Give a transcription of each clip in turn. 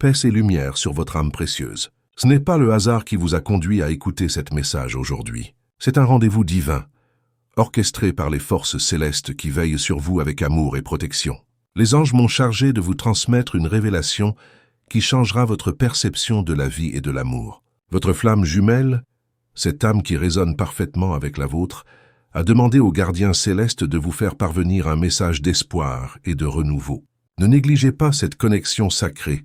paix et lumière sur votre âme précieuse. Ce n'est pas le hasard qui vous a conduit à écouter cet message aujourd'hui. C'est un rendez-vous divin, orchestré par les forces célestes qui veillent sur vous avec amour et protection. Les anges m'ont chargé de vous transmettre une révélation qui changera votre perception de la vie et de l'amour. Votre flamme jumelle, cette âme qui résonne parfaitement avec la vôtre, a demandé au gardien céleste de vous faire parvenir un message d'espoir et de renouveau. Ne négligez pas cette connexion sacrée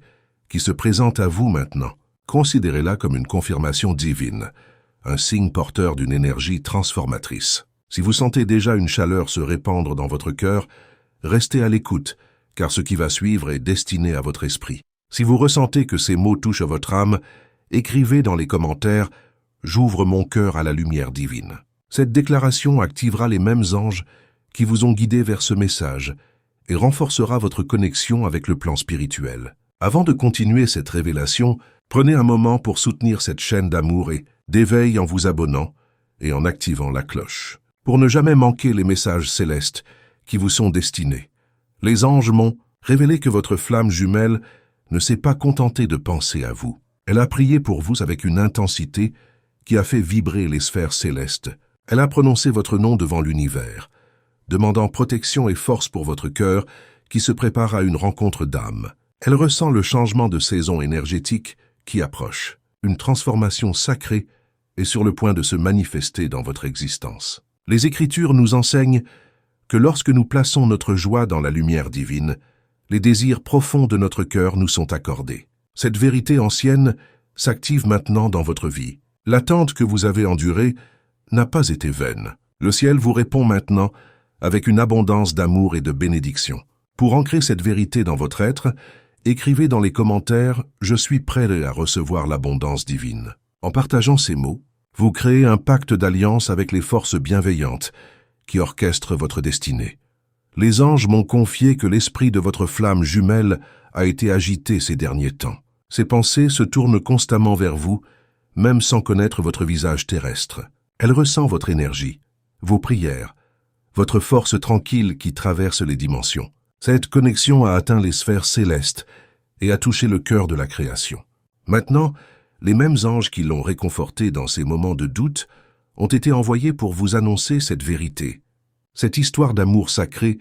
qui se présente à vous maintenant. Considérez-la comme une confirmation divine, un signe porteur d'une énergie transformatrice. Si vous sentez déjà une chaleur se répandre dans votre cœur, restez à l'écoute, car ce qui va suivre est destiné à votre esprit. Si vous ressentez que ces mots touchent votre âme, écrivez dans les commentaires « J'ouvre mon cœur à la lumière divine ». Cette déclaration activera les mêmes anges qui vous ont guidé vers ce message et renforcera votre connexion avec le plan spirituel. Avant de continuer cette révélation, prenez un moment pour soutenir cette chaîne d'amour et d'éveil en vous abonnant et en activant la cloche, pour ne jamais manquer les messages célestes qui vous sont destinés. Les anges m'ont révélé que votre flamme jumelle ne s'est pas contentée de penser à vous. Elle a prié pour vous avec une intensité qui a fait vibrer les sphères célestes. Elle a prononcé votre nom devant l'univers, demandant protection et force pour votre cœur qui se prépare à une rencontre d'âme. Elle ressent le changement de saison énergétique qui approche. Une transformation sacrée est sur le point de se manifester dans votre existence. Les Écritures nous enseignent que lorsque nous plaçons notre joie dans la lumière divine, les désirs profonds de notre cœur nous sont accordés. Cette vérité ancienne s'active maintenant dans votre vie. L'attente que vous avez endurée n'a pas été vaine. Le ciel vous répond maintenant avec une abondance d'amour et de bénédiction. Pour ancrer cette vérité dans votre être, écrivez dans les commentaires « Je suis prêt à recevoir l'abondance divine ». En partageant ces mots, vous créez un pacte d'alliance avec les forces bienveillantes qui orchestrent votre destinée. Les anges m'ont confié que l'esprit de votre flamme jumelle a été agité ces derniers temps. Ses pensées se tournent constamment vers vous, même sans connaître votre visage terrestre. Elle ressent votre énergie, vos prières, votre force tranquille qui traverse les dimensions. Cette connexion a atteint les sphères célestes et a touché le cœur de la création. Maintenant, les mêmes anges qui l'ont réconforté dans ces moments de doute ont été envoyés pour vous annoncer cette vérité. Cette histoire d'amour sacré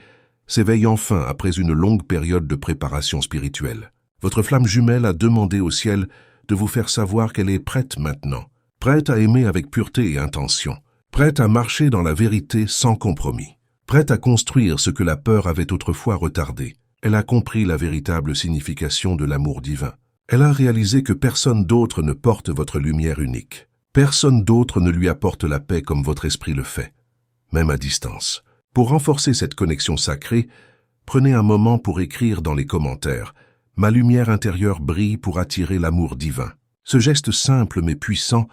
s'éveille enfin après une longue période de préparation spirituelle. Votre flamme jumelle a demandé au ciel de vous faire savoir qu'elle est prête maintenant, prête à aimer avec pureté et intention, prête à marcher dans la vérité sans compromis, prête à construire ce que la peur avait autrefois retardé. Elle a compris la véritable signification de l'amour divin. Elle a réalisé que personne d'autre ne porte votre lumière unique. Personne d'autre ne lui apporte la paix comme votre esprit le fait, même à distance. Pour renforcer cette connexion sacrée, prenez un moment pour écrire dans les commentaires « Ma lumière intérieure brille pour attirer l'amour divin ». Ce geste simple mais puissant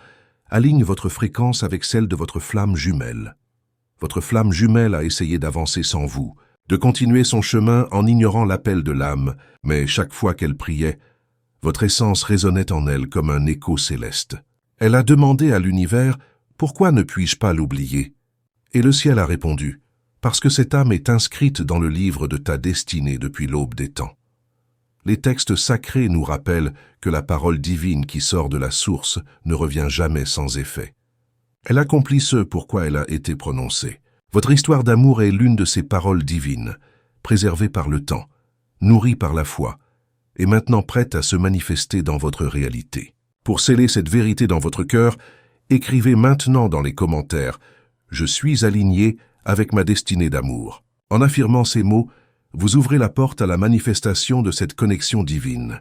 aligne votre fréquence avec celle de votre flamme jumelle. Votre flamme jumelle a essayé d'avancer sans vous, de continuer son chemin en ignorant l'appel de l'âme, mais chaque fois qu'elle priait, votre essence résonnait en elle comme un écho céleste. Elle a demandé à l'univers « Pourquoi ne puis-je pas l'oublier ?» Et le ciel a répondu « Parce que cette âme est inscrite dans le livre de ta destinée depuis l'aube des temps. » Les textes sacrés nous rappellent que la parole divine qui sort de la source ne revient jamais sans effet. Elle accomplit ce pourquoi elle a été prononcée. Votre histoire d'amour est l'une de ces paroles divines, préservée par le temps, nourrie par la foi, et maintenant prête à se manifester dans votre réalité. Pour sceller cette vérité dans votre cœur, écrivez maintenant dans les commentaires « Je suis aligné avec ma destinée d'amour ». En affirmant ces mots, vous ouvrez la porte à la manifestation de cette connexion divine.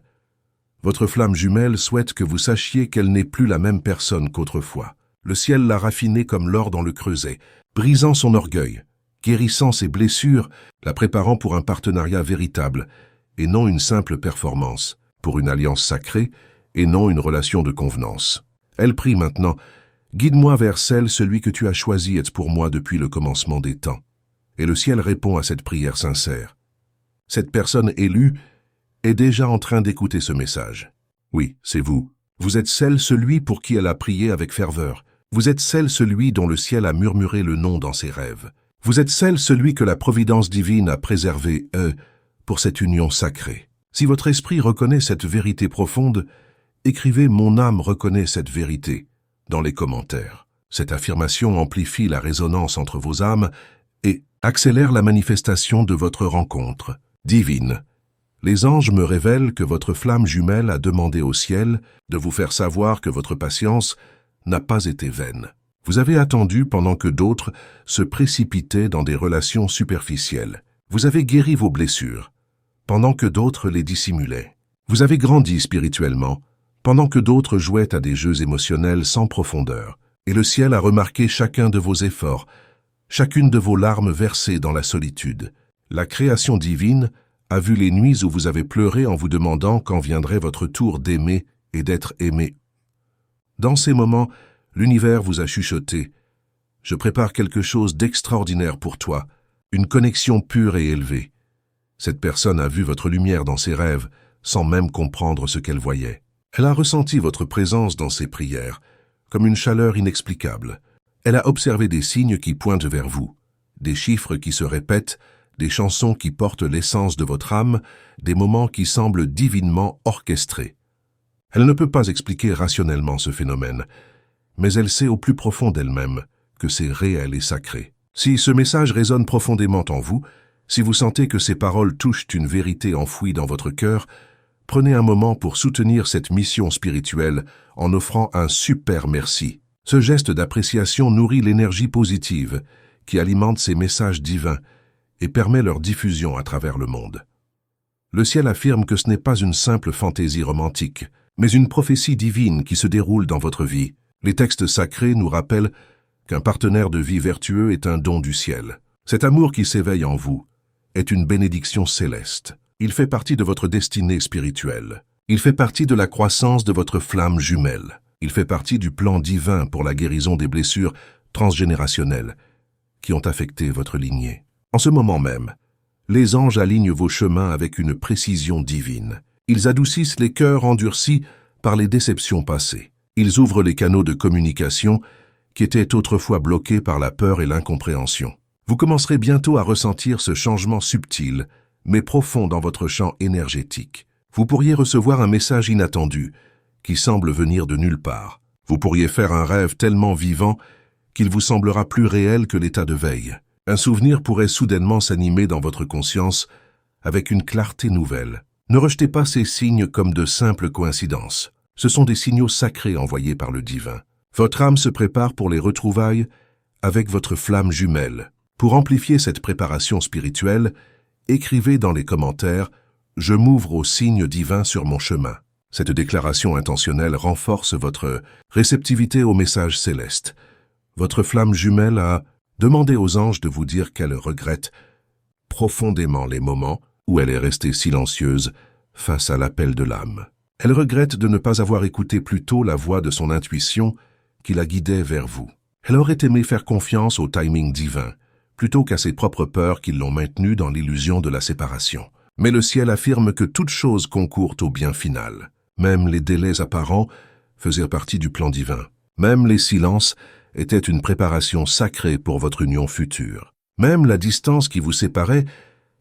Votre flamme jumelle souhaite que vous sachiez qu'elle n'est plus la même personne qu'autrefois. Le ciel l'a raffinée comme l'or dans le creuset, brisant son orgueil, guérissant ses blessures, la préparant pour un partenariat véritable, et non une simple performance, pour une alliance sacrée, et non une relation de convenance. Elle prie maintenant « Guide-moi vers celle, celui que tu as choisi est pour moi depuis le commencement des temps. » Et le ciel répond à cette prière sincère. Cette personne élue est déjà en train d'écouter ce message. Oui, c'est vous. Vous êtes celle, celui pour qui elle a prié avec ferveur. Vous êtes celle, celui dont le ciel a murmuré le nom dans ses rêves. Vous êtes celle, celui que la providence divine a préservé, pour cette union sacrée. Si votre esprit reconnaît cette vérité profonde, écrivez « Mon âme reconnaît cette vérité » dans les commentaires. Cette affirmation amplifie la résonance entre vos âmes et accélère la manifestation de votre rencontre divine. Les anges me révèlent que votre flamme jumelle a demandé au ciel de vous faire savoir que votre patience n'a pas été vaine. Vous avez attendu pendant que d'autres se précipitaient dans des relations superficielles. Vous avez guéri vos blessures, pendant que d'autres les dissimulaient. Vous avez grandi spirituellement, pendant que d'autres jouaient à des jeux émotionnels sans profondeur. Et le ciel a remarqué chacun de vos efforts, chacune de vos larmes versées dans la solitude. La création divine a vu les nuits où vous avez pleuré en vous demandant quand viendrait votre tour d'aimer et d'être aimé. Dans ces moments, l'univers vous a chuchoté « Je prépare quelque chose d'extraordinaire pour toi, une connexion pure et élevée. » Cette personne a vu votre lumière dans ses rêves, sans même comprendre ce qu'elle voyait. Elle a ressenti votre présence dans ses prières, comme une chaleur inexplicable. Elle a observé des signes qui pointent vers vous, des chiffres qui se répètent, des chansons qui portent l'essence de votre âme, des moments qui semblent divinement orchestrés. Elle ne peut pas expliquer rationnellement ce phénomène, mais elle sait au plus profond d'elle-même que c'est réel et sacré. Si ce message résonne profondément en vous, si vous sentez que ces paroles touchent une vérité enfouie dans votre cœur, prenez un moment pour soutenir cette mission spirituelle en offrant un super merci. Ce geste d'appréciation nourrit l'énergie positive qui alimente ces messages divins et permet leur diffusion à travers le monde. Le ciel affirme que ce n'est pas une simple fantaisie romantique, mais une prophétie divine qui se déroule dans votre vie. Les textes sacrés nous rappellent qu'un partenaire de vie vertueux est un don du ciel. Cet amour qui s'éveille en vous est une bénédiction céleste. Il fait partie de votre destinée spirituelle. Il fait partie de la croissance de votre flamme jumelle. Il fait partie du plan divin pour la guérison des blessures transgénérationnelles qui ont affecté votre lignée. En ce moment même, les anges alignent vos chemins avec une précision divine. Ils adoucissent les cœurs endurcis par les déceptions passées. Ils ouvrent les canaux de communication qui étaient autrefois bloqués par la peur et l'incompréhension. Vous commencerez bientôt à ressentir ce changement subtil mais profond dans votre champ énergétique. Vous pourriez recevoir un message inattendu, qui semble venir de nulle part. Vous pourriez faire un rêve tellement vivant qu'il vous semblera plus réel que l'état de veille. Un souvenir pourrait soudainement s'animer dans votre conscience avec une clarté nouvelle. Ne rejetez pas ces signes comme de simples coïncidences. Ce sont des signaux sacrés envoyés par le divin. Votre âme se prépare pour les retrouvailles avec votre flamme jumelle. Pour amplifier cette préparation spirituelle, écrivez dans les commentaires « Je m'ouvre aux signes divins sur mon chemin ». Cette déclaration intentionnelle renforce votre réceptivité au message céleste. Votre flamme jumelle a demandé aux anges de vous dire qu'elle regrette profondément les moments où elle est restée silencieuse face à l'appel de l'âme. Elle regrette de ne pas avoir écouté plus tôt la voix de son intuition qui la guidait vers vous. Elle aurait aimé faire confiance au timing divin, plutôt qu'à ses propres peurs qui l'ont maintenue dans l'illusion de la séparation. Mais le ciel affirme que toute chose concourt au bien final. Même les délais apparents faisaient partie du plan divin. Même les silences étaient une préparation sacrée pour votre union future. Même la distance qui vous séparait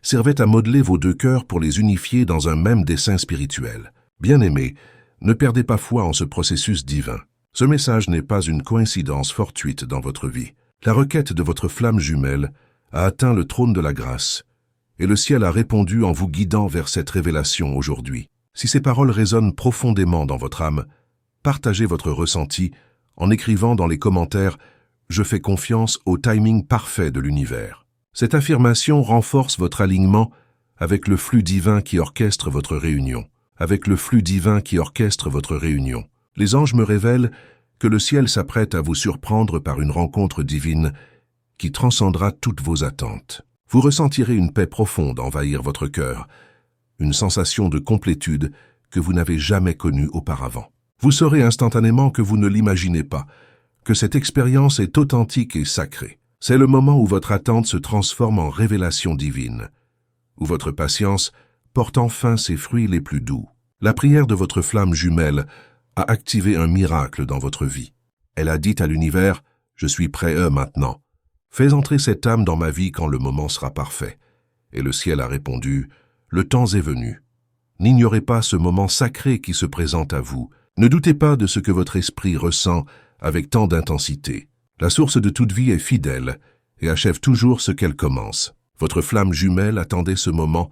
servait à modeler vos deux cœurs pour les unifier dans un même dessein spirituel. Bien-aimés, ne perdez pas foi en ce processus divin. Ce message n'est pas une coïncidence fortuite dans votre vie. La requête de votre flamme jumelle a atteint le trône de la grâce, et le ciel a répondu en vous guidant vers cette révélation aujourd'hui. Si ces paroles résonnent profondément dans votre âme, partagez votre ressenti en écrivant dans les commentaires « Je fais confiance au timing parfait de l'univers ». Cette affirmation renforce votre alignement avec le flux divin qui orchestre votre réunion. Avec le flux divin qui orchestre votre réunion. Les anges me révèlent que le ciel s'apprête à vous surprendre par une rencontre divine qui transcendra toutes vos attentes. Vous ressentirez une paix profonde envahir votre cœur, une sensation de complétude que vous n'avez jamais connue auparavant. Vous saurez instantanément que vous ne l'imaginez pas, que cette expérience est authentique et sacrée. C'est le moment où votre attente se transforme en révélation divine, où votre patience porte enfin ses fruits les plus doux. La prière de votre flamme jumelle a activé un miracle dans votre vie. Elle a dit à l'univers « Je suis prêt maintenant. Fais entrer cette âme dans ma vie quand le moment sera parfait. » Et le ciel a répondu « Le temps est venu. N'ignorez pas ce moment sacré qui se présente à vous. Ne doutez pas de ce que votre esprit ressent avec tant d'intensité. La source de toute vie est fidèle et achève toujours ce qu'elle commence. Votre flamme jumelle attendait ce moment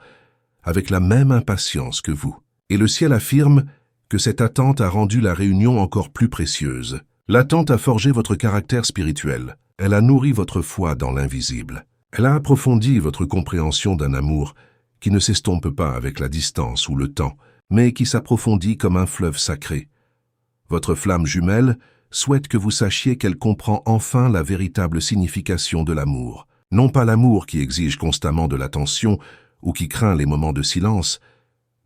avec la même impatience que vous. Et le ciel affirme que cette attente a rendu la réunion encore plus précieuse. L'attente a forgé votre caractère spirituel. Elle a nourri votre foi dans l'invisible. Elle a approfondi votre compréhension d'un amour qui ne s'estompe pas avec la distance ou le temps, mais qui s'approfondit comme un fleuve sacré. Votre flamme jumelle souhaite que vous sachiez qu'elle comprend enfin la véritable signification de l'amour. Non pas l'amour qui exige constamment de l'attention ou qui craint les moments de silence,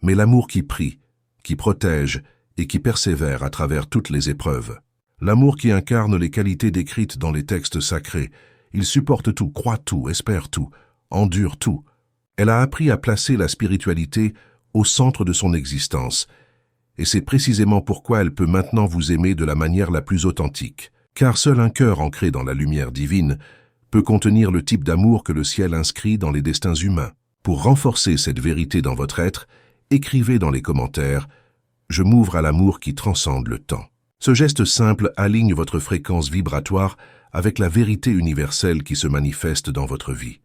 mais l'amour qui prie, qui protège et qui persévère à travers toutes les épreuves. L'amour qui incarne les qualités décrites dans les textes sacrés. Il supporte tout, croit tout, espère tout, endure tout. Elle a appris à placer la spiritualité au centre de son existence. Et c'est précisément pourquoi elle peut maintenant vous aimer de la manière la plus authentique. Car seul un cœur ancré dans la lumière divine peut contenir le type d'amour que le ciel inscrit dans les destins humains. Pour renforcer cette vérité dans votre être, écrivez dans les commentaires « Je m'ouvre à l'amour qui transcende le temps ». Ce geste simple aligne votre fréquence vibratoire avec la vérité universelle qui se manifeste dans votre vie.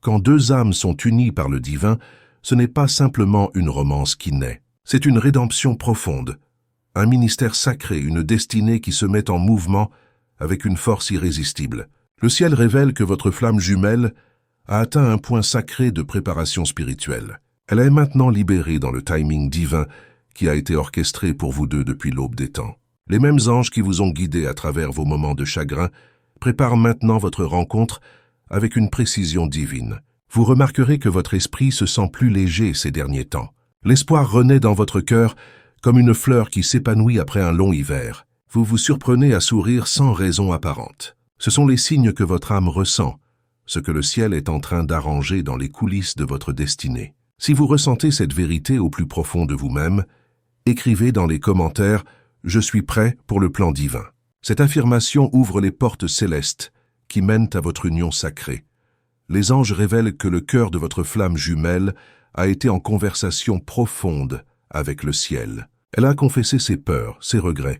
Quand deux âmes sont unies par le divin, ce n'est pas simplement une romance qui naît. C'est une rédemption profonde, un ministère sacré, une destinée qui se met en mouvement avec une force irrésistible. Le ciel révèle que votre flamme jumelle a atteint un point sacré de préparation spirituelle. Elle est maintenant libérée dans le timing divin qui a été orchestré pour vous deux depuis l'aube des temps. Les mêmes anges qui vous ont guidé à travers vos moments de chagrin préparent maintenant votre rencontre avec une précision divine. Vous remarquerez que votre esprit se sent plus léger ces derniers temps. L'espoir renaît dans votre cœur comme une fleur qui s'épanouit après un long hiver. Vous vous surprenez à sourire sans raison apparente. Ce sont les signes que votre âme ressent, ce que le ciel est en train d'arranger dans les coulisses de votre destinée. Si vous ressentez cette vérité au plus profond de vous-même, écrivez dans les commentaires « Je suis prêt pour le plan divin ». Cette affirmation ouvre les portes célestes qui mènent à votre union sacrée. Les anges révèlent que le cœur de votre flamme jumelle a été en conversation profonde avec le ciel. Elle a confessé ses peurs, ses regrets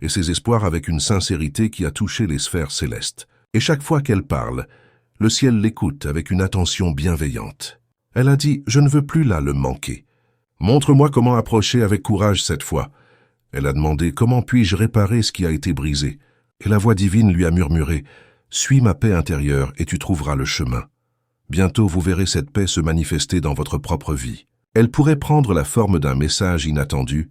et ses espoirs avec une sincérité qui a touché les sphères célestes. Et chaque fois qu'elle parle, le ciel l'écoute avec une attention bienveillante. Elle a dit « Je ne veux plus là le manquer. Montre-moi comment approcher avec courage cette fois. » Elle a demandé « Comment puis-je réparer ce qui a été brisé ?» Et la voix divine lui a murmuré « Suis ma paix intérieure et tu trouveras le chemin. » Bientôt vous verrez cette paix se manifester dans votre propre vie. Elle pourrait prendre la forme d'un message inattendu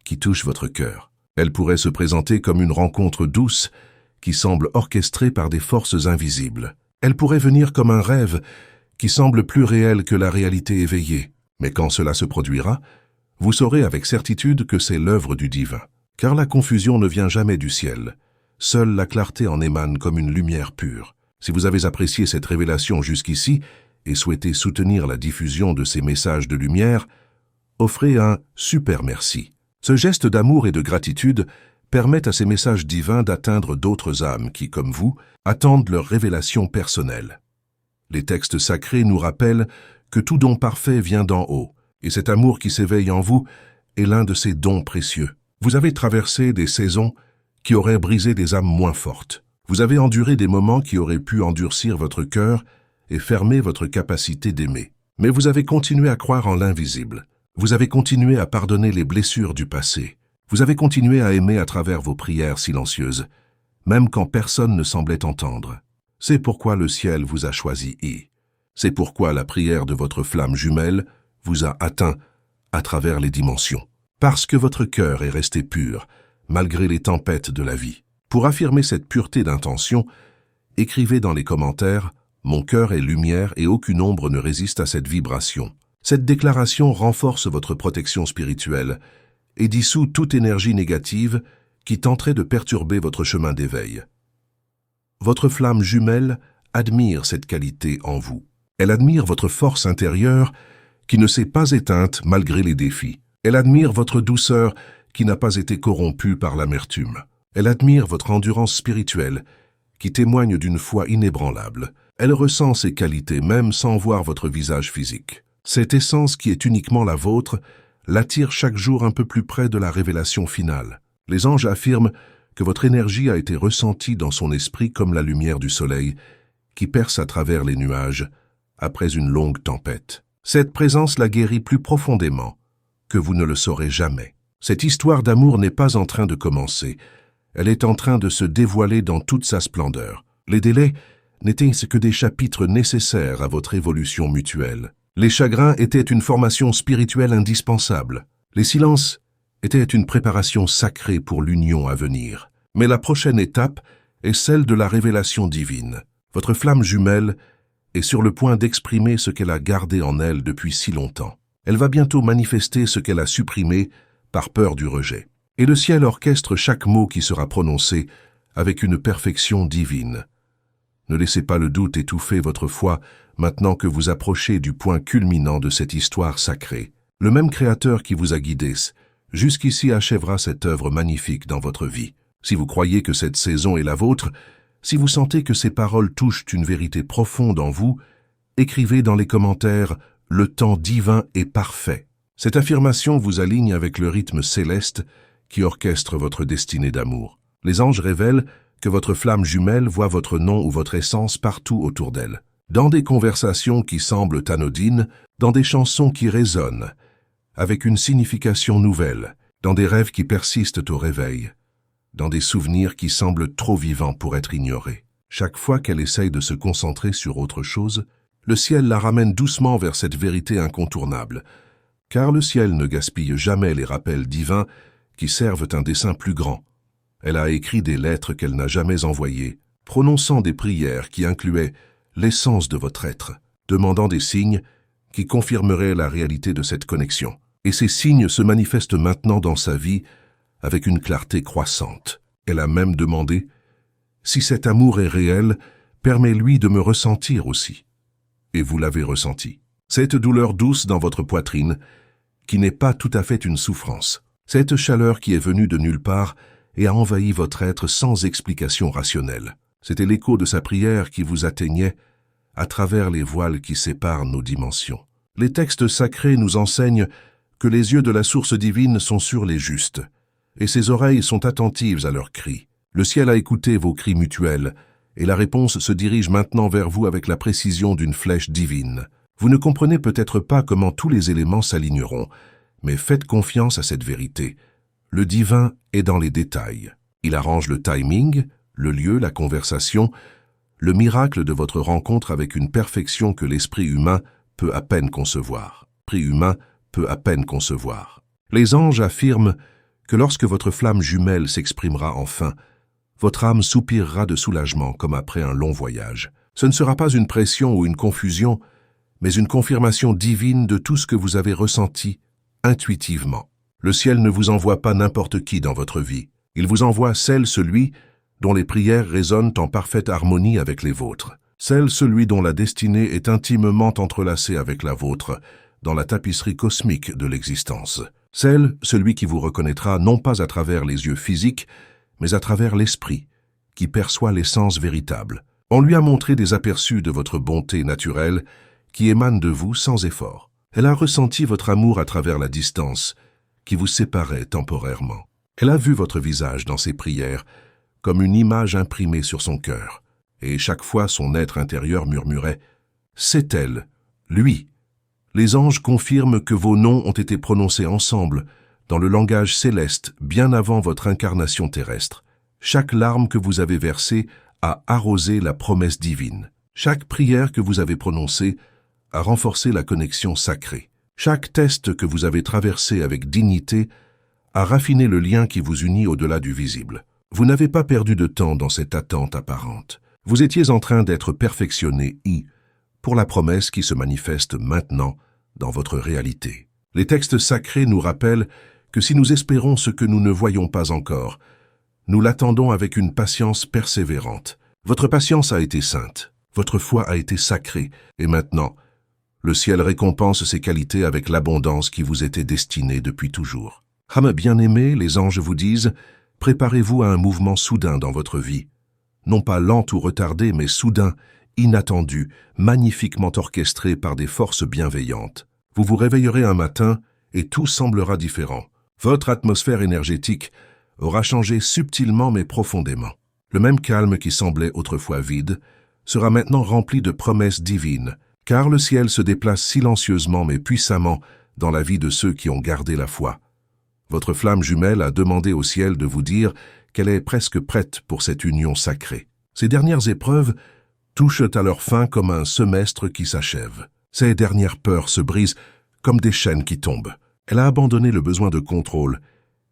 qui touche votre cœur. Elle pourrait se présenter comme une rencontre douce qui semble orchestrée par des forces invisibles. Elle pourrait venir comme un rêve qui semble plus réel que la réalité éveillée. Mais quand cela se produira, vous saurez avec certitude que c'est l'œuvre du divin. Car la confusion ne vient jamais du ciel. Seule la clarté en émane comme une lumière pure. Si vous avez apprécié cette révélation jusqu'ici et souhaitez soutenir la diffusion de ces messages de lumière, offrez un super merci. Ce geste d'amour et de gratitude permet à ces messages divins d'atteindre d'autres âmes qui, comme vous, attendent leur révélation personnelle. Les textes sacrés nous rappellent que tout don parfait vient d'en haut, et cet amour qui s'éveille en vous est l'un de ces dons précieux. Vous avez traversé des saisons qui auraient brisé des âmes moins fortes. Vous avez enduré des moments qui auraient pu endurcir votre cœur et fermer votre capacité d'aimer. Mais vous avez continué à croire en l'invisible. Vous avez continué à pardonner les blessures du passé. Vous avez continué à aimer à travers vos prières silencieuses, même quand personne ne semblait entendre. C'est pourquoi le ciel vous a choisi. C'est pourquoi la prière de votre flamme jumelle vous a atteint à travers les dimensions. Parce que votre cœur est resté pur, malgré les tempêtes de la vie. Pour affirmer cette pureté d'intention, écrivez dans les commentaires « Mon cœur est lumière et aucune ombre ne résiste à cette vibration ». Cette déclaration renforce votre protection spirituelle et dissout toute énergie négative qui tenterait de perturber votre chemin d'éveil. Votre flamme jumelle admire cette qualité en vous. Elle admire votre force intérieure qui ne s'est pas éteinte malgré les défis. Elle admire votre douceur qui n'a pas été corrompue par l'amertume. Elle admire votre endurance spirituelle qui témoigne d'une foi inébranlable. Elle ressent ces qualités même sans voir votre visage physique. Cette essence qui est uniquement la vôtre l'attire chaque jour un peu plus près de la révélation finale. Les anges affirment que votre énergie a été ressentie dans son esprit comme la lumière du soleil qui perce à travers les nuages après une longue tempête. Cette présence la guérit plus profondément que vous ne le saurez jamais. Cette histoire d'amour n'est pas en train de commencer. Elle est en train de se dévoiler dans toute sa splendeur. Les délais n'étaient que des chapitres nécessaires à votre évolution mutuelle. Les chagrins étaient une formation spirituelle indispensable. Les silences étaient une préparation sacrée pour l'union à venir. Mais la prochaine étape est celle de la révélation divine. Votre flamme jumelle est sur le point d'exprimer ce qu'elle a gardé en elle depuis si longtemps. Elle va bientôt manifester ce qu'elle a supprimé par peur du rejet. Et le ciel orchestre chaque mot qui sera prononcé avec une perfection divine. Ne laissez pas le doute étouffer votre foi maintenant que vous approchez du point culminant de cette histoire sacrée. Le même Créateur qui vous a guidé jusqu'ici achèvera cette œuvre magnifique dans votre vie. Si vous croyez que cette saison est la vôtre, si vous sentez que ces paroles touchent une vérité profonde en vous, écrivez dans les commentaires « Le temps divin est parfait ». Cette affirmation vous aligne avec le rythme céleste qui orchestre votre destinée d'amour. Les anges révèlent que votre flamme jumelle voit votre nom ou votre essence partout autour d'elle. Dans des conversations qui semblent anodines, dans des chansons qui résonnent, avec une signification nouvelle, dans des rêves qui persistent au réveil, dans des souvenirs qui semblent trop vivants pour être ignorés. Chaque fois qu'elle essaye de se concentrer sur autre chose, le ciel la ramène doucement vers cette vérité incontournable, car le ciel ne gaspille jamais les rappels divins qui servent un dessein plus grand. Elle a écrit des lettres qu'elle n'a jamais envoyées, prononçant des prières qui incluaient l'essence de votre être, demandant des signes qui confirmeraient la réalité de cette connexion. Et ces signes se manifestent maintenant dans sa vie avec une clarté croissante. Elle a même demandé « Si cet amour est réel, permets-lui de me ressentir aussi. » Et vous l'avez ressenti. Cette douleur douce dans votre poitrine, qui n'est pas tout à fait une souffrance. Cette chaleur qui est venue de nulle part et a envahi votre être sans explication rationnelle. C'était l'écho de sa prière qui vous atteignait à travers les voiles qui séparent nos dimensions. Les textes sacrés nous enseignent que les yeux de la source divine sont sur les justes, et ses oreilles sont attentives à leurs cris. Le ciel a écouté vos cris mutuels, et la réponse se dirige maintenant vers vous avec la précision d'une flèche divine. Vous ne comprenez peut-être pas comment tous les éléments s'aligneront, mais faites confiance à cette vérité. Le divin est dans les détails. Il arrange le timing, le lieu, la conversation, le miracle de votre rencontre avec une perfection que l'esprit humain peut à peine concevoir. Les anges affirment que lorsque votre flamme jumelle s'exprimera enfin, votre âme soupirera de soulagement comme après un long voyage. Ce ne sera pas une pression ou une confusion, mais une confirmation divine de tout ce que vous avez ressenti intuitivement. Le ciel ne vous envoie pas n'importe qui dans votre vie. Il vous envoie celui dont les prières résonnent en parfaite harmonie avec les vôtres. Celui dont la destinée est intimement entrelacée avec la vôtre dans la tapisserie cosmique de l'existence. Celui qui vous reconnaîtra non pas à travers les yeux physiques, mais à travers l'esprit, qui perçoit l'essence véritable. On lui a montré des aperçus de votre bonté naturelle qui émanent de vous sans effort. Elle a ressenti votre amour à travers la distance qui vous séparait temporairement. Elle a vu votre visage dans ses prières comme une image imprimée sur son cœur, et chaque fois son être intérieur murmurait « C'est elle, lui ». Les anges confirment que vos noms ont été prononcés ensemble dans le langage céleste bien avant votre incarnation terrestre. Chaque larme que vous avez versée a arrosé la promesse divine. Chaque prière que vous avez prononcée a renforcé la connexion sacrée. Chaque test que vous avez traversé avec dignité a raffiné le lien qui vous unit au-delà du visible. Vous n'avez pas perdu de temps dans cette attente apparente. Vous étiez en train d'être perfectionné pour la promesse qui se manifeste maintenant dans votre réalité. Les textes sacrés nous rappellent que si nous espérons ce que nous ne voyons pas encore, nous l'attendons avec une patience persévérante. Votre patience a été sainte, votre foi a été sacrée, et maintenant, le ciel récompense ces qualités avec l'abondance qui vous était destinée depuis toujours. Âme bien-aimée, les anges vous disent, préparez-vous à un mouvement soudain dans votre vie. Non pas lent ou retardé, mais soudain, inattendu, magnifiquement orchestré par des forces bienveillantes. Vous vous réveillerez un matin et tout semblera différent. Votre atmosphère énergétique aura changé subtilement mais profondément. Le même calme qui semblait autrefois vide sera maintenant rempli de promesses divines, car le ciel se déplace silencieusement mais puissamment dans la vie de ceux qui ont gardé la foi. Votre flamme jumelle a demandé au ciel de vous dire qu'elle est presque prête pour cette union sacrée. Ces dernières épreuves touchent à leur fin comme un semestre qui s'achève. Ces dernières peurs se brisent comme des chaînes qui tombent. Elle a abandonné le besoin de contrôle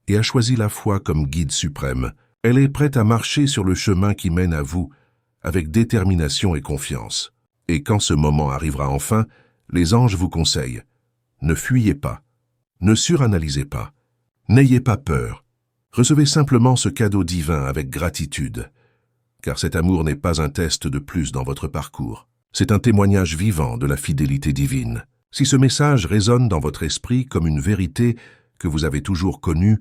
et a choisi la foi comme guide suprême. Elle est prête à marcher sur le chemin qui mène à vous avec détermination et confiance. Et quand ce moment arrivera enfin, les anges vous conseillent: ne fuyez pas, ne suranalysez pas, n'ayez pas peur. Recevez simplement ce cadeau divin avec gratitude, car cet amour n'est pas un test de plus dans votre parcours. C'est un témoignage vivant de la fidélité divine. Si ce message résonne dans votre esprit comme une vérité que vous avez toujours connue,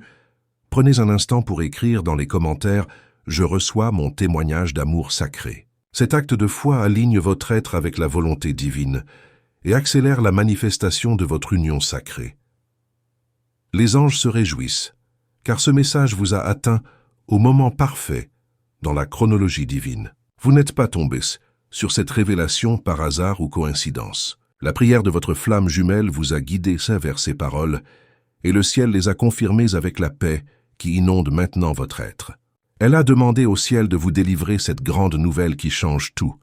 prenez un instant pour écrire dans les commentaires « Je reçois mon témoignage d'amour sacré ». Cet acte de foi aligne votre être avec la volonté divine et accélère la manifestation de votre union sacrée. Les anges se réjouissent, car ce message vous a atteint au moment parfait dans la chronologie divine. Vous n'êtes pas tombé sur cette révélation par hasard ou coïncidence. La prière de votre flamme jumelle vous a guidé vers ces paroles, et le ciel les a confirmées avec la paix qui inonde maintenant votre être. Elle a demandé au ciel de vous délivrer cette grande nouvelle qui change tout.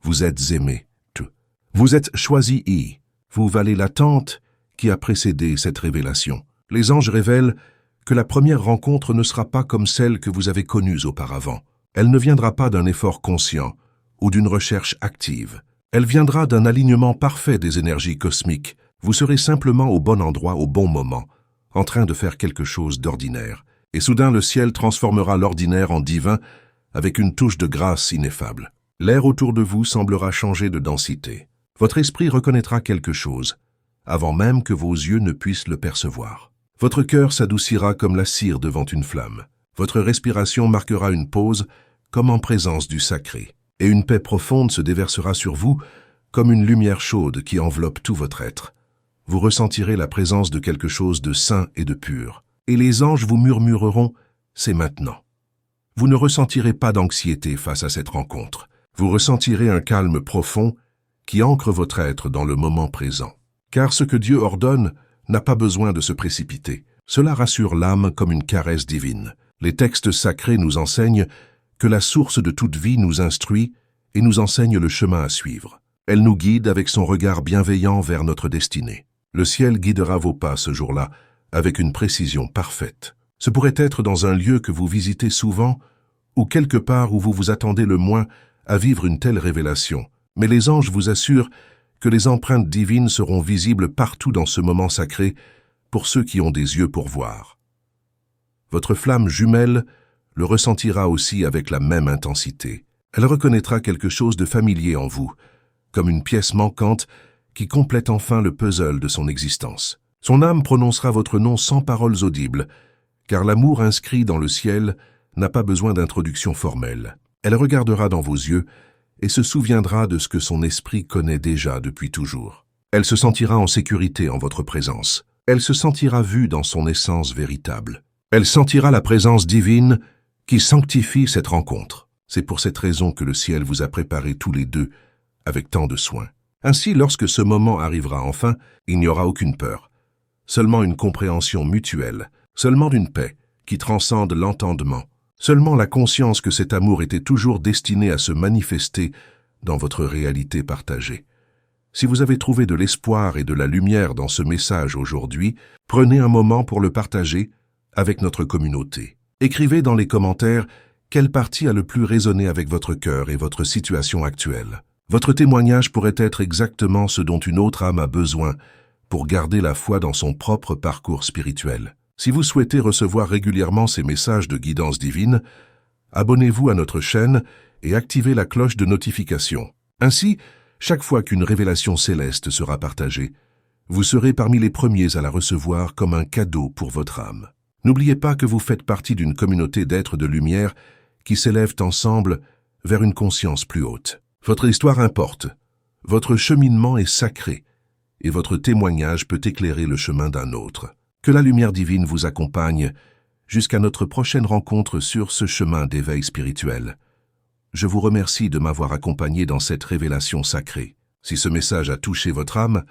Vous êtes aimé, tout. Vous êtes choisi. Vous valez l'attente qui a précédé cette révélation. Les anges révèlent que la première rencontre ne sera pas comme celle que vous avez connue auparavant. Elle ne viendra pas d'un effort conscient ou d'une recherche active. Elle viendra d'un alignement parfait des énergies cosmiques. Vous serez simplement au bon endroit au bon moment, en train de faire quelque chose d'ordinaire. Et soudain, le ciel transformera l'ordinaire en divin avec une touche de grâce ineffable. L'air autour de vous semblera changer de densité. Votre esprit reconnaîtra quelque chose, avant même que vos yeux ne puissent le percevoir. Votre cœur s'adoucira comme la cire devant une flamme. Votre respiration marquera une pause, comme en présence du sacré. Et une paix profonde se déversera sur vous, comme une lumière chaude qui enveloppe tout votre être. Vous ressentirez la présence de quelque chose de saint et de pur. Et les anges vous murmureront « c'est maintenant ». Vous ne ressentirez pas d'anxiété face à cette rencontre. Vous ressentirez un calme profond qui ancre votre être dans le moment présent. Car ce que Dieu ordonne n'a pas besoin de se précipiter. Cela rassure l'âme comme une caresse divine. Les textes sacrés nous enseignent que la source de toute vie nous instruit et nous enseigne le chemin à suivre. Elle nous guide avec son regard bienveillant vers notre destinée. Le ciel guidera vos pas ce jour-là avec une précision parfaite. Ce pourrait être dans un lieu que vous visitez souvent ou quelque part où vous vous attendez le moins à vivre une telle révélation. Mais les anges vous assurent que les empreintes divines seront visibles partout dans ce moment sacré pour ceux qui ont des yeux pour voir. Votre flamme jumelle le ressentira aussi avec la même intensité. Elle reconnaîtra quelque chose de familier en vous, comme une pièce manquante qui complète enfin le puzzle de son existence. Son âme prononcera votre nom sans paroles audibles, car l'amour inscrit dans le ciel n'a pas besoin d'introduction formelle. Elle regardera dans vos yeux et se souviendra de ce que son esprit connaît déjà depuis toujours. Elle se sentira en sécurité en votre présence. Elle se sentira vue dans son essence véritable. Elle sentira la présence divine qui sanctifie cette rencontre. C'est pour cette raison que le ciel vous a préparé tous les deux avec tant de soin. Ainsi, lorsque ce moment arrivera enfin, il n'y aura aucune peur. Seulement une compréhension mutuelle, seulement une paix qui transcende l'entendement, seulement la conscience que cet amour était toujours destiné à se manifester dans votre réalité partagée. Si vous avez trouvé de l'espoir et de la lumière dans ce message aujourd'hui, prenez un moment pour le partager avec notre communauté. Écrivez dans les commentaires quelle partie a le plus résonné avec votre cœur et votre situation actuelle. Votre témoignage pourrait être exactement ce dont une autre âme a besoin pour garder la foi dans son propre parcours spirituel. Si vous souhaitez recevoir régulièrement ces messages de guidance divine, abonnez-vous à notre chaîne et activez la cloche de notification. Ainsi, chaque fois qu'une révélation céleste sera partagée, vous serez parmi les premiers à la recevoir comme un cadeau pour votre âme. N'oubliez pas que vous faites partie d'une communauté d'êtres de lumière qui s'élèvent ensemble vers une conscience plus haute. Votre histoire importe, votre cheminement est sacré, et votre témoignage peut éclairer le chemin d'un autre. Que la lumière divine vous accompagne jusqu'à notre prochaine rencontre sur ce chemin d'éveil spirituel. Je vous remercie de m'avoir accompagné dans cette révélation sacrée. Si ce message a touché votre âme,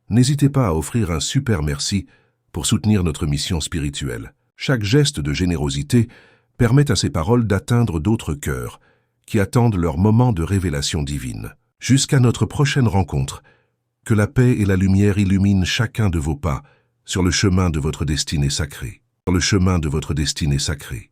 n'hésitez pas à offrir un super merci pour soutenir notre mission spirituelle. Chaque geste de générosité permet à ces paroles d'atteindre d'autres cœurs qui attendent leur moment de révélation divine. Jusqu'à notre prochaine rencontre, que la paix et la lumière illuminent chacun de vos pas sur le chemin de votre destinée sacrée. Sur le chemin de votre destinée sacrée.